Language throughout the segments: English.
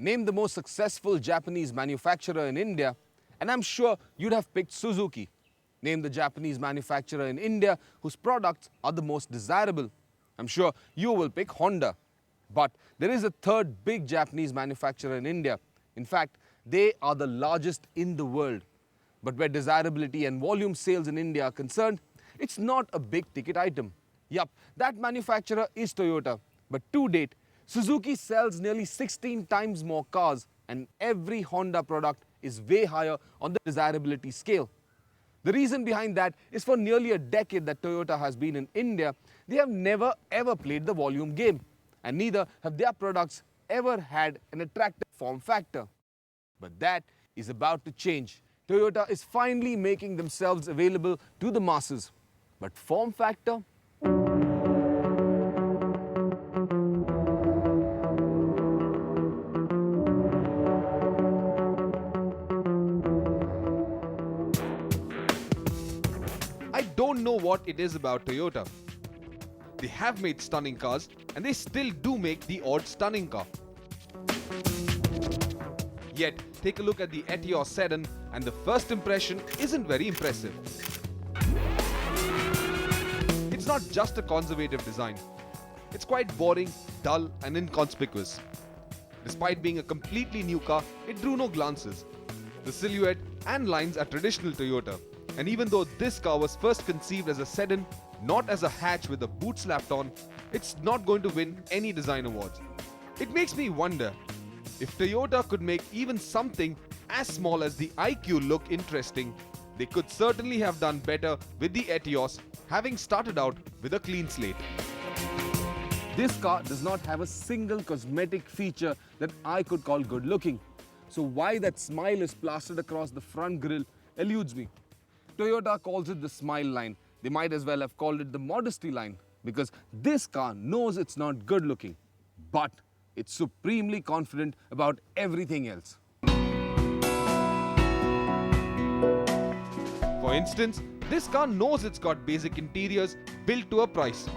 Name the most successful Japanese manufacturer in India, and I'm sure you'd have picked Suzuki. Name the Japanese manufacturer in India whose products are the most desirable. I'm sure you will pick Honda. But there is a third big Japanese manufacturer in India. In fact, they are the largest in the world. But where desirability and volume sales in India are concerned, it's not a big ticket item. Yup, that manufacturer is Toyota. But to date, Suzuki sells nearly 16 times more cars, and every Honda product is way higher on the desirability scale. The reason behind that is for nearly a decade that Toyota has been in India, they have never ever played the volume game, and neither have their products ever had an attractive form factor. But that is about to change. Toyota is finally making themselves available to the masses. But form factor? I don't know what it is about Toyota. They have made stunning cars and they still do make the odd stunning car. Yet, take a look at the Etios sedan and the first impression isn't very impressive. It's not just a conservative design. It's quite boring, dull and inconspicuous. Despite being a completely new car, it drew no glances. The silhouette and lines are traditional Toyota. And even though this car was first conceived as a sedan, not as a hatch with a boot slapped on, it's not going to win any design awards. It makes me wonder, if Toyota could make even something as small as the IQ look interesting, they could certainly have done better with the Etios, having started out with a clean slate. This car does not have a single cosmetic feature that I could call good looking. So why that smile is plastered across the front grille eludes me. Toyota calls it the smile line. They might as well have called it the modesty line, because this car knows it's not good looking, but it's supremely confident about everything else. For instance, this car knows it's got basic interiors built to a price,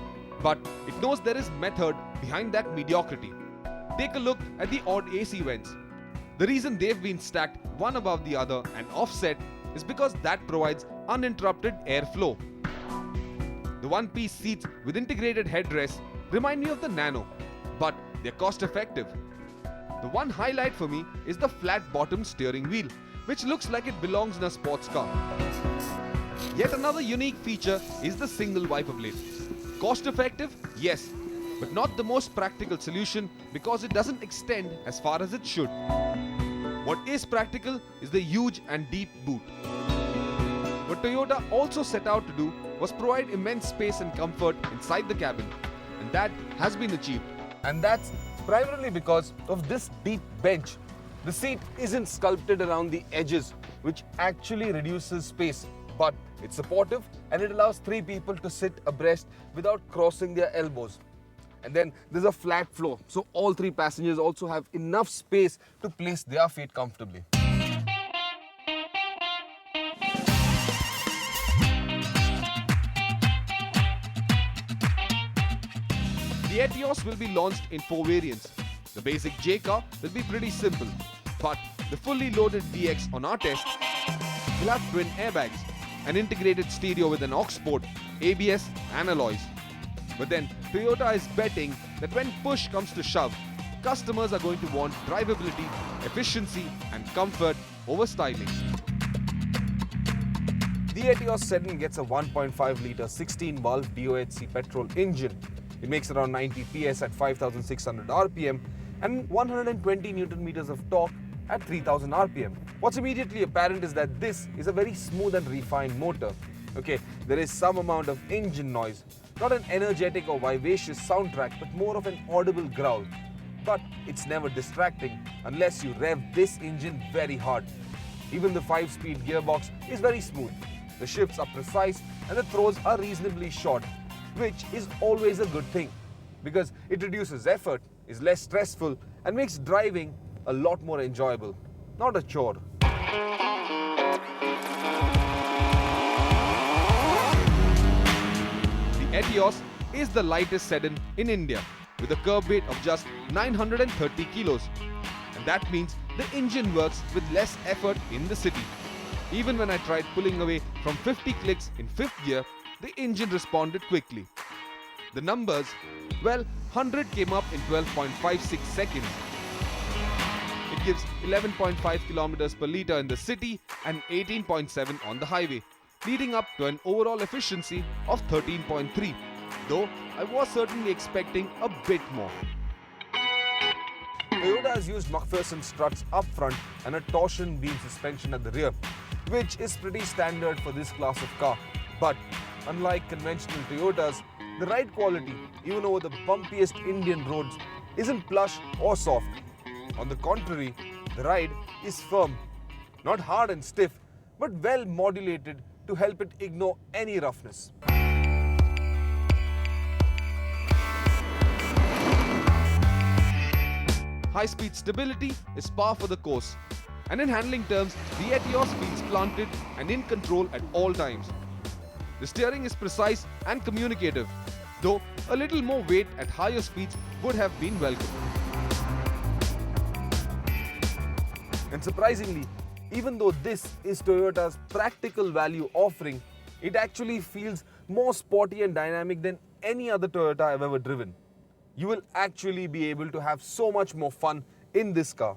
but it knows there is method behind that mediocrity. Take a look at the odd AC vents. The reason they've been stacked one above the other and offset is because that provides uninterrupted airflow. The one-piece seats with integrated headrests remind me of the Nano, but they're cost-effective. The one highlight for me is the flat-bottomed steering wheel, which looks like it belongs in a sports car. Yet another unique feature is the single wiper blade. Cost-effective? Yes, but not the most practical solution because it doesn't extend as far as it should. What is practical is the huge and deep boot. What Toyota also set out to do was provide immense space and comfort inside the cabin, and that has been achieved. And that's primarily because of this deep bench. The seat isn't sculpted around the edges, which actually reduces space, but it's supportive and it allows 3 people to sit abreast without crossing their elbows. And then there's a flat floor, so all 3 passengers also have enough space to place their feet comfortably. The Etios will be launched in 4 variants. The basic J car will be pretty simple, but the fully loaded DX on our test will have twin airbags, an integrated stereo with an aux port, ABS and alloys. But then Toyota is betting that when push comes to shove, customers are going to want drivability, efficiency and comfort over styling. The Etios sedan gets a 1.5-litre 16-valve DOHC petrol engine. It makes around 90 PS at 5,600 RPM and 120 Nm of torque at 3,000 RPM. What's immediately apparent is that this is a very smooth and refined motor. Okay, there is some amount of engine noise, not an energetic or vivacious soundtrack, but more of an audible growl. But it's never distracting unless you rev this engine very hard. Even the 5-speed gearbox is very smooth. The shifts are precise and the throws are reasonably short, which is always a good thing because it reduces effort, is less stressful and makes driving a lot more enjoyable, not a chore. The Etios is the lightest sedan in India with a curb weight of just 930 kilos. And That means the engine works with less effort in the city. Even when I tried pulling away from 50 clicks in 5th gear, the engine responded quickly. The numbers, well, 100 came up in 12.56 seconds. It gives 11.5 kilometers per litre in the city and 18.7 on the highway, leading up to an overall efficiency of 13.3, though I was certainly expecting a bit more. Toyota has used McPherson struts up front and a torsion beam suspension at the rear, which is pretty standard for this class of car. But unlike conventional Toyotas, the ride quality, even over the bumpiest Indian roads, isn't plush or soft. On the contrary, the ride is firm, not hard and stiff, but well modulated to help it ignore any roughness. High-speed stability is par for the course, and in handling terms, the Etios feels planted and in control at all times. The steering is precise and communicative, though a little more weight at higher speeds would have been welcome. And surprisingly, even though this is Toyota's practical value offering, it actually feels more sporty and dynamic than any other Toyota I've ever driven. You will actually be able to have so much more fun in this car.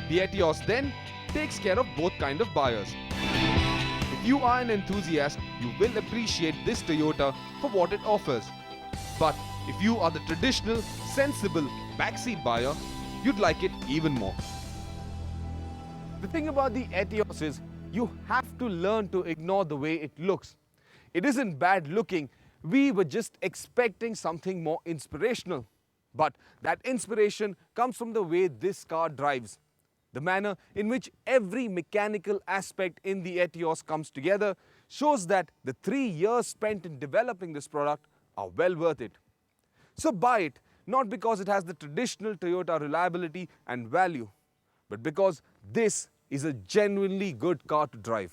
The Etios then takes care of both kind of buyers. If you are an enthusiast, you will appreciate this Toyota for what it offers. But if you are the traditional, sensible backseat buyer, you'd like it even more. The thing about the Etios is you have to learn to ignore the way it looks. It isn't bad looking. We were just expecting something more inspirational. But that inspiration comes from the way this car drives. The manner in which every mechanical aspect in the Etios comes together shows that the 3 years spent in developing this product are well worth it. So buy it, not because it has the traditional Toyota reliability and value, but because this is a genuinely good car to drive.